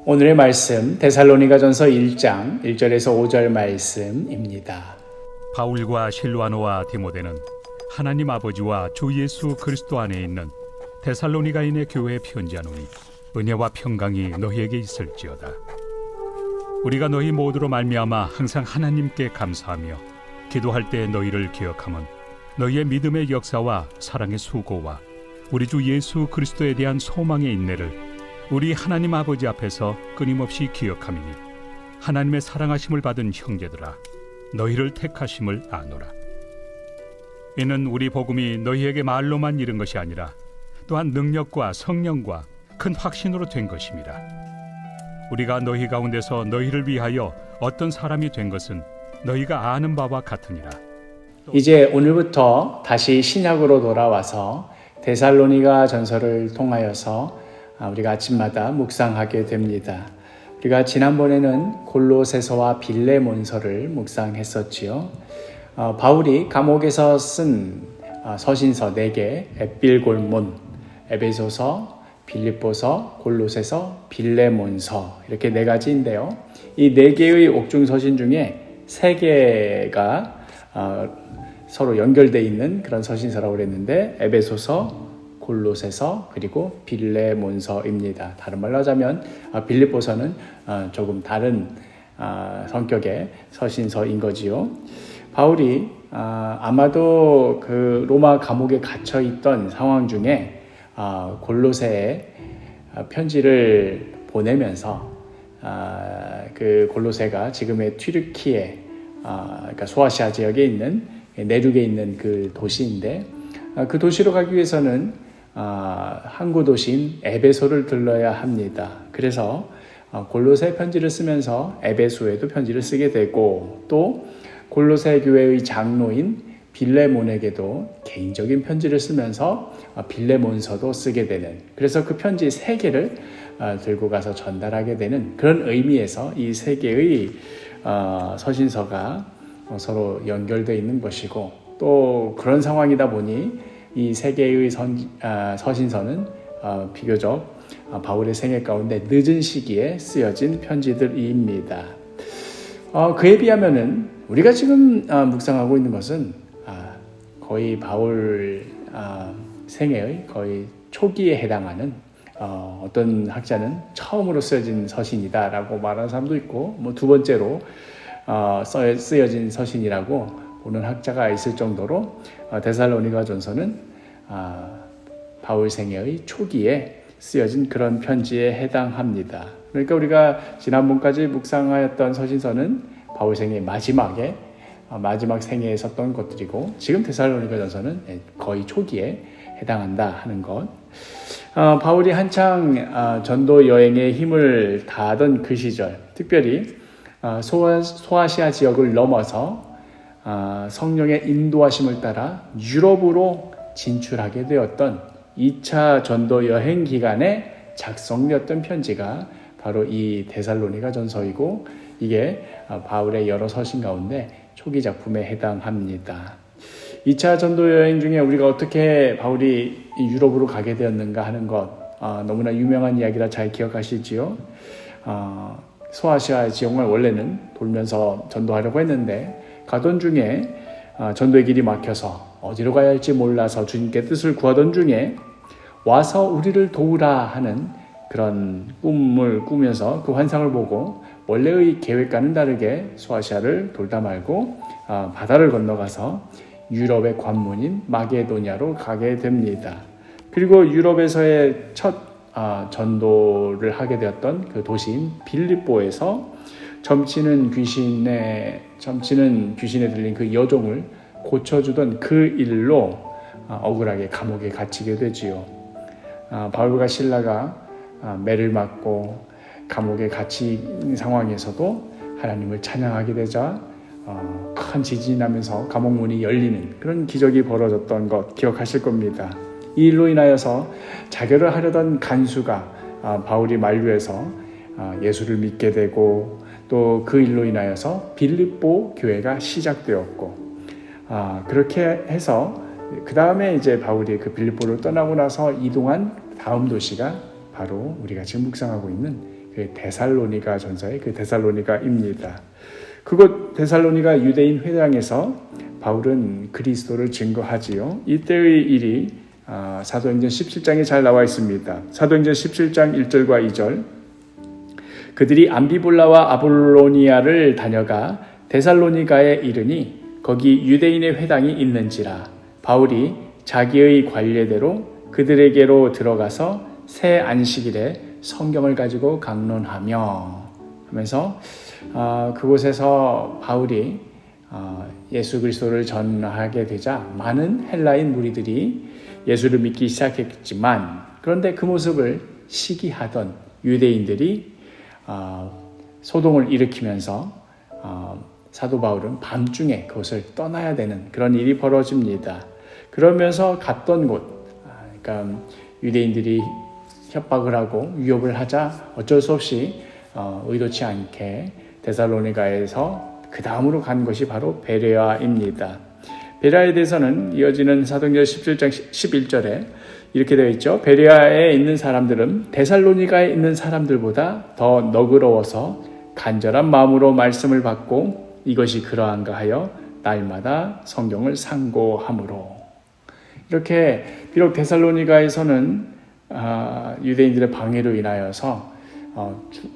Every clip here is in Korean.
오늘의 말씀 데살로니가전서 1장 1절에서 5절 말씀입니다. 바울과 실와노와 디모데는 하나님 아버지와 주 예수 그리스도 안에 있는 데살로니가인의 교회에 편지하노니 은혜와 평강이 너희에게 있을지어다. 우리가 너희 모두로 말미암아 항상 하나님께 감사하며 기도할 때 너희를 기억함은 너희의 믿음의 역사와 사랑의 수고와 우리 주 예수 그리스도에 대한 소망의 인내를 우리 하나님 아버지 앞에서 끊임없이 기억함이니 하나님의 사랑하심을 받은 형제들아 너희를 택하심을 아노라. 이는 우리 복음이 너희에게 말로만 이른 것이 아니라 또한 능력과 성령과 큰 확신으로 된 것임이라. 우리가 너희 가운데서 너희를 위하여 어떤 사람이 된 것은 너희가 아는 바와 같으니라. 이제 오늘부터 다시 신약으로 돌아와서 데살로니가 전서를 통하여서 우리가 아침마다 묵상하게 됩니다. 우리가 지난번에는 골로새서와 빌레몬서를 묵상했었지요. 바울이 감옥에서 쓴 서신서 4개, 에필골몬, 에베소서, 빌립보서, 골로새서, 빌레몬서 이렇게 4가지인데요. 이 4개의 옥중 서신 중에 3개가 서로 연결되어 있는 그런 서신서라고 그랬는데 에베소서, 골로새서 그리고 빌레몬서입니다. 다른 말로 하자면 빌립보서는 조금 다른 성격의 서신서인 거지요. 바울이 아마도 그 로마 감옥에 갇혀 있던 상황 중에 골로새에 편지를 보내면서 그 골로새가 지금의 튀르키예 그러니까 소아시아 지역에 있는 내륙에 있는 그 도시인데 그 도시로 가기 위해서는 항구 도시인 에베소를 들러야 합니다. 그래서 골로새 편지를 쓰면서 에베소에도 편지를 쓰게 되고 또 골로새 교회의 장로인 빌레몬에게도 개인적인 편지를 쓰면서 빌레몬서도 쓰게 되는, 그래서 그 편지 3개를 들고 가서 전달하게 되는 그런 의미에서 이 3개의 서신서가 서로 연결되어 있는 것이고, 또 그런 상황이다 보니 이 3개의 서신서는 비교적 바울의 생애 가운데 늦은 시기에 쓰여진 편지들입니다. 그에 비하면은 우리가 지금 묵상하고 있는 것은 거의 바울 생애의 거의 초기에 해당하는, 어떤 학자는 처음으로 쓰여진 서신이다라고 말하는 사람도 있고, 뭐 2번째로 쓰여진 서신이라고 보는 학자가 있을 정도로 데살로니가 전서는 바울 생애의 초기에 쓰여진 그런 편지에 해당합니다. 그러니까 우리가 지난번까지 묵상하였던 서신서는 바울 생애 마지막 생애에 썼던 것들이고, 지금 데살로니가 전서는 거의 초기에 해당한다 하는 것. 바울이 한창 전도 여행에 힘을 다하던 그 시절, 특별히 소아시아 지역을 넘어서 성령의 인도하심을 따라 유럽으로 진출하게 되었던 2차 전도 여행 기간에 작성되었던 편지가 바로 이 데살로니가 전서이고, 이게 바울의 여러 서신 가운데 초기 작품에 해당합니다. 2차 전도 여행 중에 우리가 어떻게 바울이 유럽으로 가게 되었는가 하는 것, 너무나 유명한 이야기라 잘 기억하시지요. 소아시아 지역을 원래는 돌면서 전도하려고 했는데 가던 중에 전도의 길이 막혀서 어디로 가야 할지 몰라서 주님께 뜻을 구하던 중에 와서 우리를 도우라 하는 그런 꿈을 꾸면서 그 환상을 보고 원래의 계획과는 다르게 소아시아를 돌다 말고 바다를 건너가서 유럽의 관문인 마게도냐로 가게 됩니다. 그리고 유럽에서의 첫 전도를 하게 되었던 그 도시인 빌립보에서 점치는 귀신에 들린 그 여종을 고쳐주던 그 일로 억울하게 감옥에 갇히게 되지요. 바울과 실라가 매를 맞고 감옥에 갇힌 상황에서도 하나님을 찬양하게 되자 큰 지진이 나면서 감옥 문이 열리는 그런 기적이 벌어졌던 것 기억하실 겁니다. 이 일로 인하여서 자결을 하려던 간수가 바울이 만류해서 예수를 믿게 되고, 또 그 일로 인하여서 빌립보 교회가 시작되었고, 그렇게 해서 그 다음에 이제 바울이 그 빌립보를 떠나고 나서 이동한 다음 도시가 바로 우리가 지금 묵상하고 있는 그 데살로니가 전서의 그 데살로니가입니다. 그곳 데살로니가 유대인 회당에서 바울은 그리스도를 증거하지요. 이때의 일이 사도행전 17장에 잘 나와 있습니다. 사도행전 17장 1절과 2절. 그들이 암비볼라와 아볼로니아를 다녀가 데살로니가에 이르니 거기 유대인의 회당이 있는지라. 바울이 자기의 관례대로 그들에게로 들어가서 새 안식일에 성경을 가지고 강론하며 하면서 그곳에서 바울이 예수 그리스도를 전하게 되자 많은 헬라인 무리들이 예수를 믿기 시작했지만, 그런데 그 모습을 시기하던 유대인들이 소동을 일으키면서 사도 바울은 밤중에 그것을 떠나야 되는 그런 일이 벌어집니다. 그러면서 갔던 곳, 그러니까 유대인들이 협박을 하고 위협을 하자 어쩔 수 없이 의도치 않게 데살로니가에서 그 다음으로 간 것이 바로 베레아입니다. 베레아에 대해서는 이어지는 사도행전 17장 11절에 이렇게 되어 있죠. 베레아에 있는 사람들은 데살로니가에 있는 사람들보다 더 너그러워서 간절한 마음으로 말씀을 받고 이것이 그러한가 하여 날마다 성경을 상고함으로. 이렇게 비록 데살로니가에서는 유대인들의 방해로 인하여서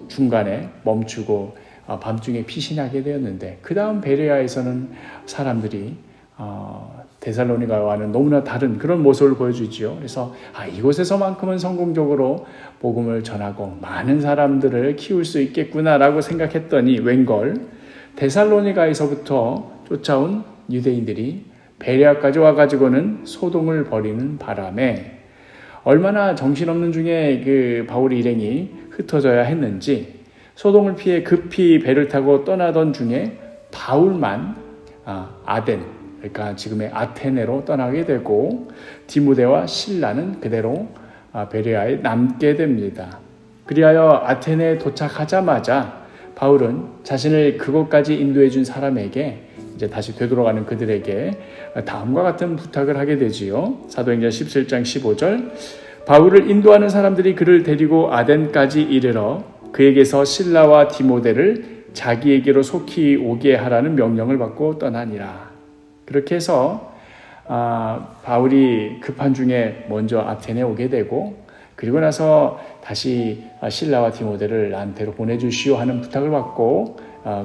중간에 멈추고 밤중에 피신하게 되었는데, 그 다음 베레아에서는 사람들이 데살로니가와는 너무나 다른 그런 모습을 보여주지요. 그래서 이곳에서만큼은 성공적으로 복음을 전하고 많은 사람들을 키울 수 있겠구나라고 생각했더니 웬걸 데살로니가에서부터 쫓아온 유대인들이 베레아까지 와가지고는 소동을 벌이는 바람에 얼마나 정신없는 중에 그 바울의 일행이 흩어져야 했는지 소동을 피해 급히 배를 타고 떠나던 중에 바울만 아덴, 그러니까 지금의 아테네로 떠나게 되고 디모데와 실라는 그대로 베레아에 남게 됩니다. 그리하여 아테네에 도착하자마자 바울은 자신을 그곳까지 인도해 준 사람에게 이제 다시 되돌아가는 그들에게 다음과 같은 부탁을 하게 되지요. 사도행전 17장 15절. 바울을 인도하는 사람들이 그를 데리고 아덴까지 이르러 그에게서 실라와 디모데를 자기에게로 속히 오게 하라는 명령을 받고 떠나니라. 그렇게 해서 바울이 급한 중에 먼저 아테네에 오게 되고, 그리고 나서 다시 실라와 디모데를 나한테로 보내주시오 하는 부탁을 받고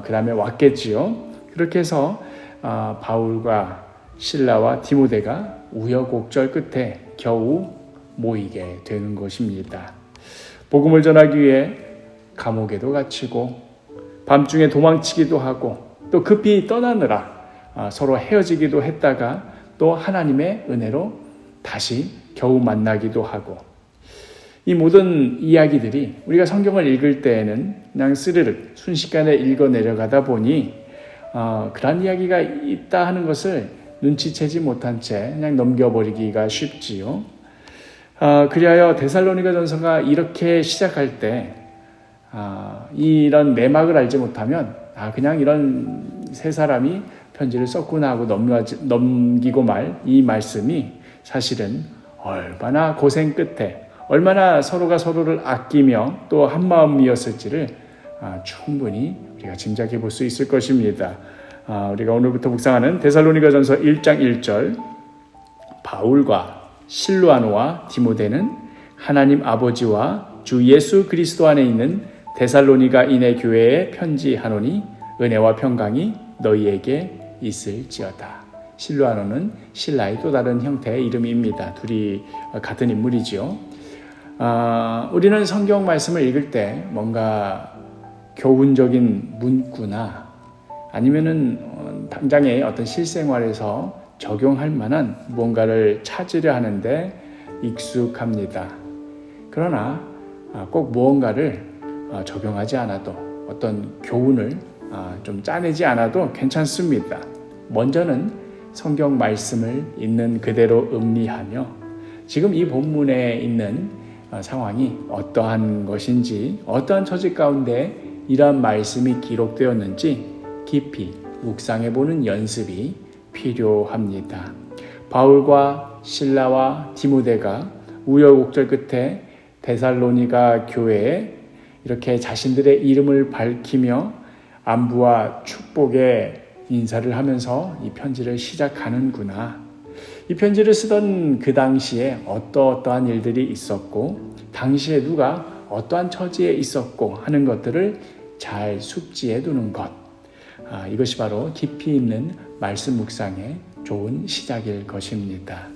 그 다음에 왔겠지요. 그렇게 해서 바울과 실라와 디모데가 우여곡절 끝에 겨우 모이게 되는 것입니다. 복음을 전하기 위해 감옥에도 갇히고 밤중에 도망치기도 하고 또 급히 떠나느라 서로 헤어지기도 했다가 또 하나님의 은혜로 다시 겨우 만나기도 하고, 이 모든 이야기들이 우리가 성경을 읽을 때에는 그냥 스르륵 순식간에 읽어 내려가다 보니 그런 이야기가 있다 하는 것을 눈치채지 못한 채 그냥 넘겨버리기가 쉽지요. 그리하여 데살로니가 전서가 이렇게 시작할 때 이런 내막을 알지 못하면 그냥 이런 세 사람이 편지를 썼구나 하고 넘기고 말 이 말씀이 사실은 얼마나 고생 끝에 얼마나 서로가 서로를 아끼며 또 한마음이었을지를 충분히 우리가 짐작해 볼 수 있을 것입니다. 우리가 오늘부터 묵상하는 데살로니가 전서 1장 1절. 바울과 실루아노와 디모데는 하나님 아버지와 주 예수 그리스도 안에 있는 데살로니가인의 교회에 편지하노니 은혜와 평강이 너희에게 있을지어다. 실루아노는 신라의 또 다른 형태의 이름입니다. 둘이 같은 인물이지요. 우리는 성경 말씀을 읽을 때 뭔가 교훈적인 문구나 아니면은 당장의 어떤 실생활에서 적용할 만한 무언가를 찾으려 하는데 익숙합니다. 그러나 꼭 무언가를 적용하지 않아도 어떤 교훈을 좀 짜내지 않아도 괜찮습니다. 먼저는 성경 말씀을 있는 그대로 음미하며 지금 이 본문에 있는 상황이 어떠한 것인지, 어떠한 처지 가운데 이러한 말씀이 기록되었는지 깊이 묵상해보는 연습이 필요합니다. 바울과 실라와 디모데가 우여곡절 끝에 데살로니가 교회에 이렇게 자신들의 이름을 밝히며 안부와 축복의 인사를 하면서 이 편지를 시작하는구나. 이 편지를 쓰던 그 당시에 어떠한 일들이 있었고 당시에 누가 어떠한 처지에 있었고 하는 것들을 잘 숙지해 두는 것. 이것이 바로 깊이 있는 말씀 묵상의 좋은 시작일 것입니다.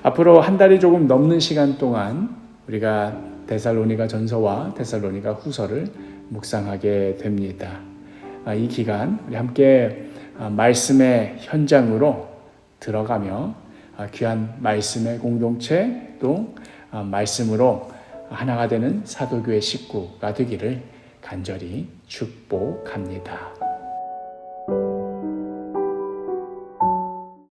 앞으로 한 달이 조금 넘는 시간 동안 우리가 데살로니가 전서와 데살로니가 후서를 묵상하게 됩니다. 이 기간 우리 함께 말씀의 현장으로 들어가며 귀한 말씀의 공동체 또 말씀으로 하나가 되는 사도교회 식구가 되기를 간절히 축복합니다.